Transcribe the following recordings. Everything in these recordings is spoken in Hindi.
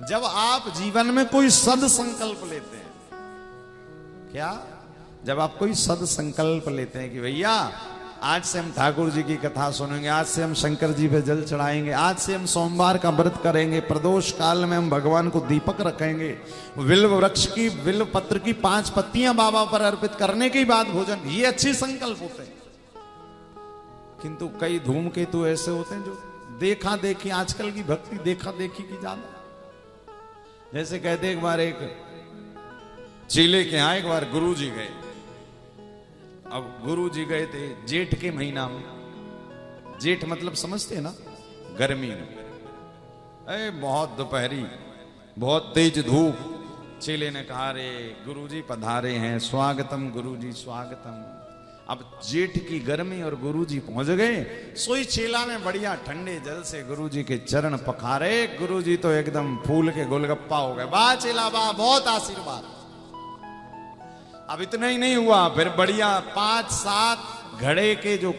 जब आप जीवन में कोई सद संकल्प लेते हैं, क्या जब आप कोई सद संकल्प लेते हैं कि भैया आज से हम ठाकुर जी की कथा सुनेंगे, आज से हम शंकर जी पे जल चढ़ाएंगे, आज से हम सोमवार का व्रत करेंगे, प्रदोष काल में हम भगवान को दीपक रखेंगे, बिल्व वृक्ष की बिल्व पत्र की 5 पत्तियां बाबा पर अर्पित करने के बाद भोजन, ये अच्छे संकल्प होते हैं। किंतु कई धूमकेतु ऐसे होते हैं जो देखा देखी, आजकल की भक्ति देखा देखी की ज्यादा। जैसे कहते एक बार एक चेले के यहां एक बार गुरु जी गए। अब गुरु जी गए थे जेठ के महीना में, जेठ मतलब समझते हैं ना, गर्मी में, अरे बहुत दोपहरी, बहुत तेज धूप। चेले ने कहा रे गुरुजी पधारे हैं, स्वागतम गुरुजी स्वागतम। अब जेठ की गर्मी और गुरुजी पहुंच गए। सोई चेला ने बढ़िया ठंडे जल से गुरुजी के चरण पखारे। गुरुजी तो एकदम फूल के गोलगप्पा हो गए। वाह चेला वाह, बहुत आशीर्वाद। अब इतना ही नहीं हुआ, फिर बढ़िया 5-7 घड़े के जो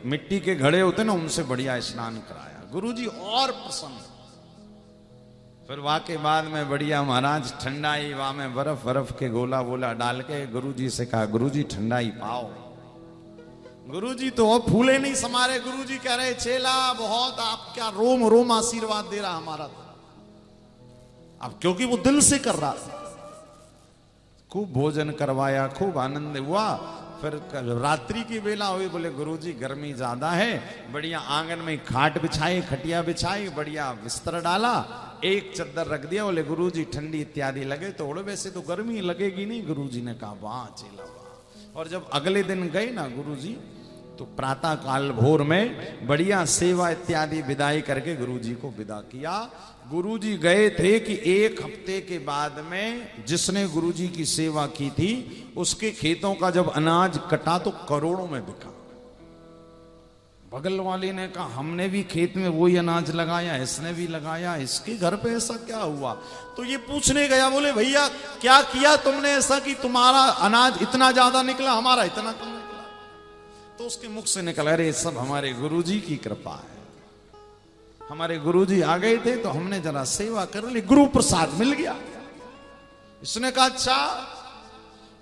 मिट्टी के घड़े होते ना, उनसे बढ़िया स्नान कराया। गुरुजी और प्रसन्न। फिर वहां के बाद में बढ़िया महाराज ठंडाई, वहां में बर्फ के गोला वोला डाल के गुरुजी से कहा गुरुजी ठंडाई पाओ। गुरुजी तो फूले नहीं समारे। गुरुजी कह रहे चेला बहुत आप क्या रोम रोम आशीर्वाद दे रहा हमारा। अब क्योंकि वो दिल से कर रहा था। खूब भोजन करवाया, खूब आनंद हुआ। फिर रात्रि की बेला हुई, बोले गुरुजी गर्मी ज्यादा है, बढ़िया आंगन में खाट बिछाई, खटिया बिछाई, बढ़िया बिस्तर डाला, एक चद्दर रख दिया। बोले गुरुजी ठंडी इत्यादि लगे तो उड़े, वैसे तो गर्मी लगेगी नहीं। गुरुजी ने कहा वाह चेला वाह। और जब अगले दिन गए ना गुरुजी, तो प्रातः काल भोर में बढ़िया सेवा इत्यादि विदाई करके गुरुजी को विदा किया। गुरुजी गए थे कि 1 हफ्ते के बाद में जिसने गुरुजी की सेवा की थी उसके खेतों का जब अनाज कटा तो करोड़ों में बिका। बगल वाले ने कहा हमने भी खेत में वही अनाज लगाया, इसने भी लगाया, इसके घर पे ऐसा क्या हुआ? तो ये पूछने गया, बोले भैया क्या किया तुमने ऐसा कि तुम्हारा अनाज इतना ज्यादा निकला, हमारा इतना कम निकला? तो उसके मुख से निकला, अरे सब हमारे गुरुजी की कृपा है। हमारे गुरुजी आ गए थे तो हमने जरा सेवा कर ली, गुरु प्रसाद मिल गया। इसने कहा अच्छा।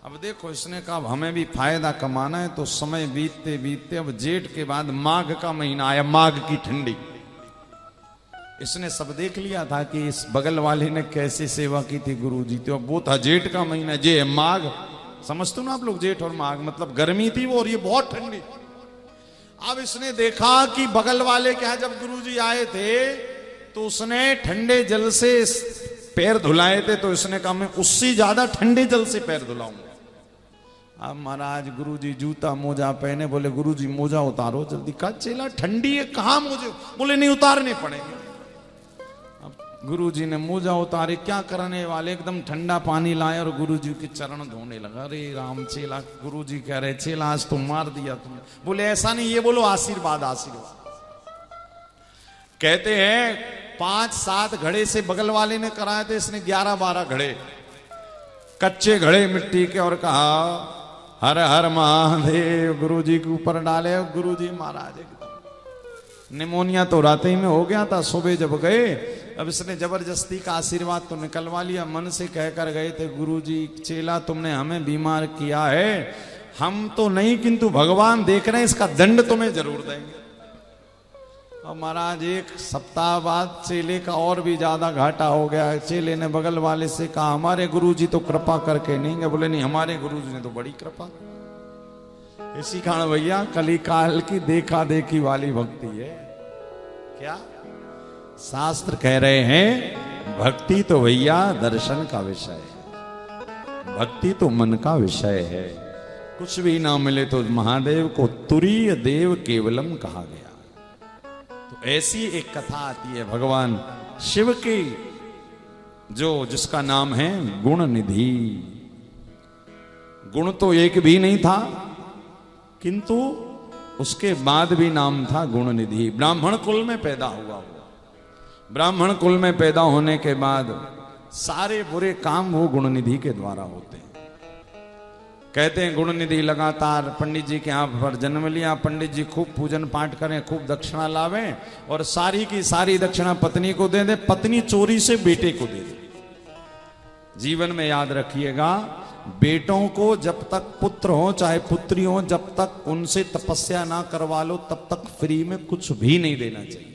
अब देखो, इसने कहा अब हमें भी फायदा कमाना है। तो समय बीतते बीतते अब जेठ के बाद माघ का महीना आया, माघ की ठंडी। इसने सब देख लिया था कि इस बगल वाले ने कैसे सेवा की थी गुरुजी। तो अब वो था जेठ का महीना, जे है माघ। समझते हो ना आप लोग, जेठ और माघ मतलब गर्मी थी वो और ये बहुत ठंडी। अब इसने देखा कि बगल वाले के यहां जब गुरुजी आए थे तो उसने ठंडे जल से पैर धुलाए थे। तो इसने कहा मैं उससे ज्यादा ठंडे जल से पैर धुलाऊंगा। अब महाराज गुरुजी जूता मोजा पहने, बोले गुरुजी मोजा उतारो जल्दी। कहा चेला ठंडी है, कहां मोजे? बोले नहीं उतारने पड़ेंगे। गुरुजी ने मोजा उतारे, क्या करने वाले, एकदम ठंडा पानी लाए और गुरुजी के चरण धोने लगा। अरे राम चेला, गुरुजी कह रहे चेला आज तो मार दिया तुमने। बोले ऐसा नहीं, ये बोलो आशीर्वाद आशीर्वाद। कहते हैं 5-7 घड़े से बगल वाले ने कराए थे, इसने 11-12 घड़े कच्चे घड़े मिट्टी के, और कहा हर हर महादेव गुरुजी के ऊपर डाले। गुरुजी महाराज निमोनिया तो रात ही में हो गया था। सुबह जब गए, अब इसने जबरदस्ती का आशीर्वाद तो निकलवा लिया। मन से कहकर गए थे गुरुजी चेला तुमने हमें बीमार किया है, हम तो नहीं किंतु भगवान देख रहे हैं, इसका दंड तुम्हें जरूर देंगे। और महाराज 1 सप्ताह बाद चेले का और भी ज्यादा घाटा हो गया। चेले ने बगल वाले से कहा हमारे गुरुजी तो कृपा करके नहीं गए। बोले नहीं, हमारे गुरुजी ने तो बड़ी कृपा। इसी कारण भैया कली काल की देखा देखी वाली भक्ति है। क्या शास्त्र कह रहे हैं? भक्ति तो भैया दर्शन का विषय है, भक्ति तो मन का विषय है। कुछ भी ना मिले तो महादेव को तुरीय देव केवलम कहा गया। तो ऐसी एक कथा आती है भगवान शिव की, जिसका नाम है गुण निधि। गुण तो एक भी नहीं था, किंतु उसके बाद भी नाम था गुण निधि। ब्राह्मण कुल में पैदा हुआ। ब्राह्मण कुल में पैदा होने के बाद सारे बुरे काम वो गुण निधि के द्वारा होते हैं। कहते हैं गुण निधि लगातार पंडित जी के यहाँ पर जन्म लिया, पंडित जी खूब पूजन पाठ करें, खूब दक्षिणा लावें और सारी की सारी दक्षिणा पत्नी को दे दे, पत्नी चोरी से बेटे को दे दे। जीवन में याद रखिएगा, बेटों को जब तक पुत्र हो चाहे पुत्री हो, जब तक उनसे तपस्या ना करवा लो तब तक फ्री में कुछ भी नहीं देना चाहिए।